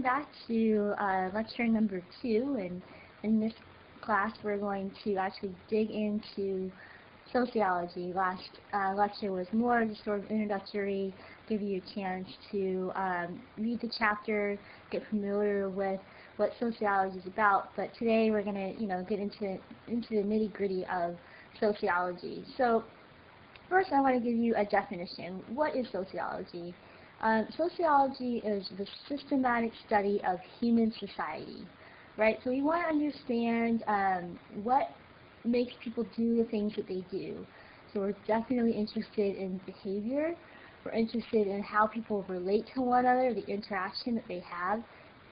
back to lecture number 2, and in this class we're going to actually dig into sociology. Last lecture was more just sort of introductory, give you a chance to read the chapter, get familiar with what sociology is about, but today we're going to get into the nitty-gritty of sociology. So first I want to give you a definition. What is sociology? Sociology is the systematic study of human society, right? So we want to understand what makes people do the things that they do. So we're definitely interested in behavior. We're interested in how people relate to one another, the interaction that they have,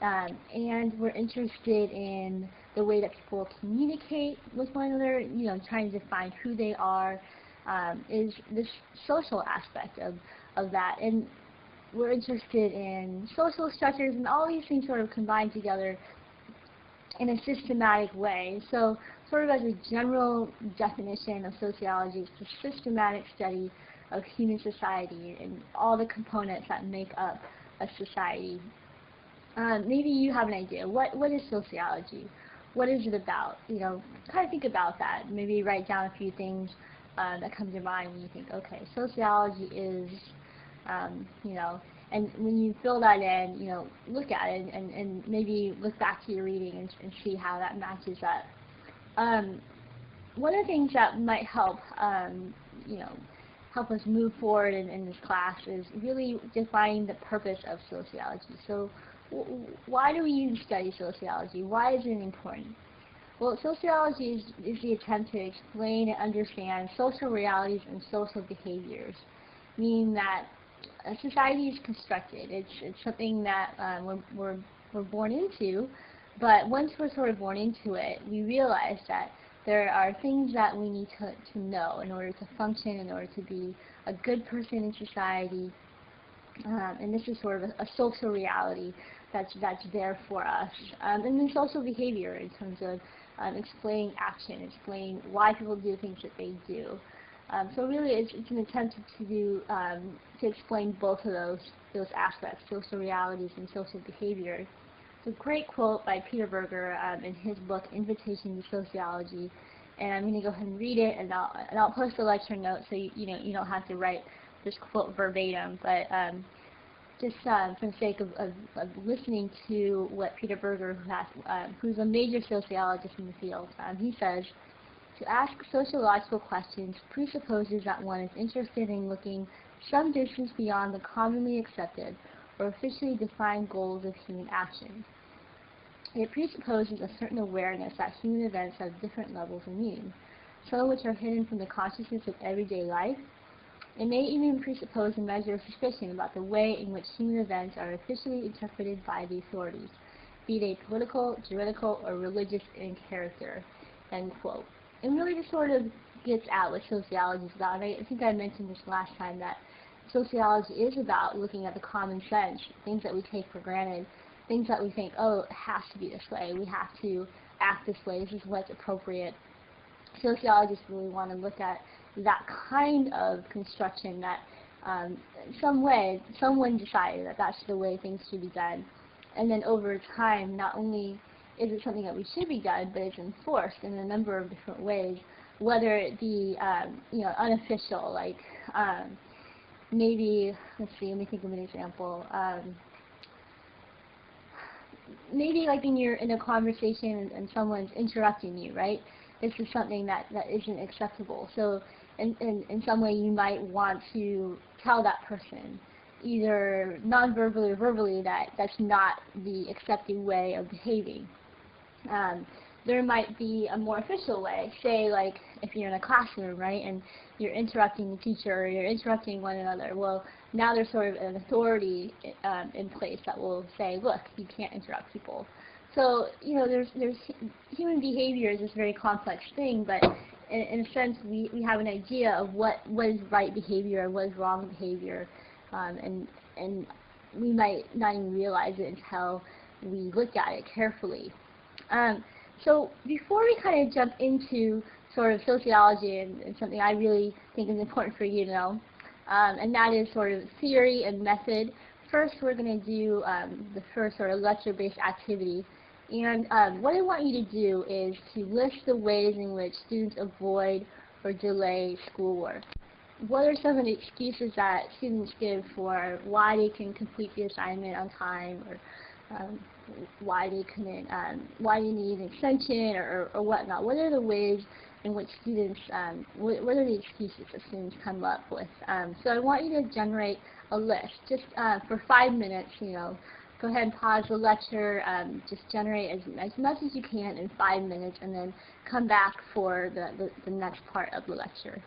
and we're interested in the way that people communicate with one another, trying to define who they are, is this social aspect of that. And we're interested in social structures, and all these things sort of combine together in a systematic way. So sort of as a general definition of sociology, it's the systematic study of human society and all the components that make up a society. Maybe you have an idea. What is sociology? What is it about? Kind of think about that. Maybe write down a few things that come to mind when you think, okay, sociology is, and when you fill that in, look at it and maybe look back to your reading and see how that matches up. One of the things that might help, help us move forward in this class is really defining the purpose of sociology. So why do we even study sociology? Why is it important? Well, sociology is the attempt to explain and understand social realities and social behaviors, meaning that a society is constructed. It's something that we're born into, but once we're sort of born into it, we realize that there are things that we need to know in order to function, in order to be a good person in society, and this is sort of a social reality that's there for us. And then social behavior in terms of explaining action, explaining why people do things that they do. So really, it's an attempt to explain both of those aspects, social realities and social behavior. It's a great quote by Peter Berger in his book Invitation to Sociology, and I'm going to go ahead and read it, and I'll post a lecture note so you don't have to write this quote verbatim, but just for the sake of listening to what Peter Berger, who's a major sociologist in the field, he says, to ask sociological questions presupposes that one is interested in looking some distance beyond the commonly accepted or officially defined goals of human action. It presupposes a certain awareness that human events have different levels of meaning, some of which are hidden from the consciousness of everyday life. It may even presuppose a measure of suspicion about the way in which human events are officially interpreted by the authorities, be they political, juridical, or religious in character, end quote. And really this sort of gets at what sociology is about. And I think I mentioned this last time, that sociology is about looking at the common sense, things that we take for granted, things that we think, oh, it has to be this way, we have to act this way, this is what's appropriate. Sociologists really want to look at that kind of construction that some way someone decided that that's the way things should be done, and then over time not only is it something that we should be done, but it's enforced in a number of different ways, whether it be unofficial, like maybe, let's see, let me think of an example. Maybe like when you're in a conversation and someone's interrupting you, right? This is something that isn't acceptable. So in some way you might want to tell that person, either non-verbally or verbally, that that's not the accepted way of behaving. There might be a more official way, say like if you're in a classroom, right, and you're interrupting the teacher or you're interrupting one another. Well, now there's sort of an authority in place that will say, look, you can't interrupt people. So, there's human behavior is this very complex thing, but in a sense we have an idea of what is right behavior and what is wrong behavior, and we might not even realize it until we look at it carefully. So before we kind of jump into sort of sociology and something I really think is important for you to know, and that is sort of theory and method. first we're going to do the first sort of lecture-based activity. And what I want you to do is to list the ways in which students avoid or delay schoolwork. What are some of the excuses that students give for why they can complete the assignment on time, or why they couldn't, why they need an extension, or whatnot? What are the ways in which students, what are the excuses that students come up with? So I want you to generate a list, just for 5 minutes, go ahead and pause the lecture, just generate as much as you can in 5 minutes, and then come back for the next part of the lecture.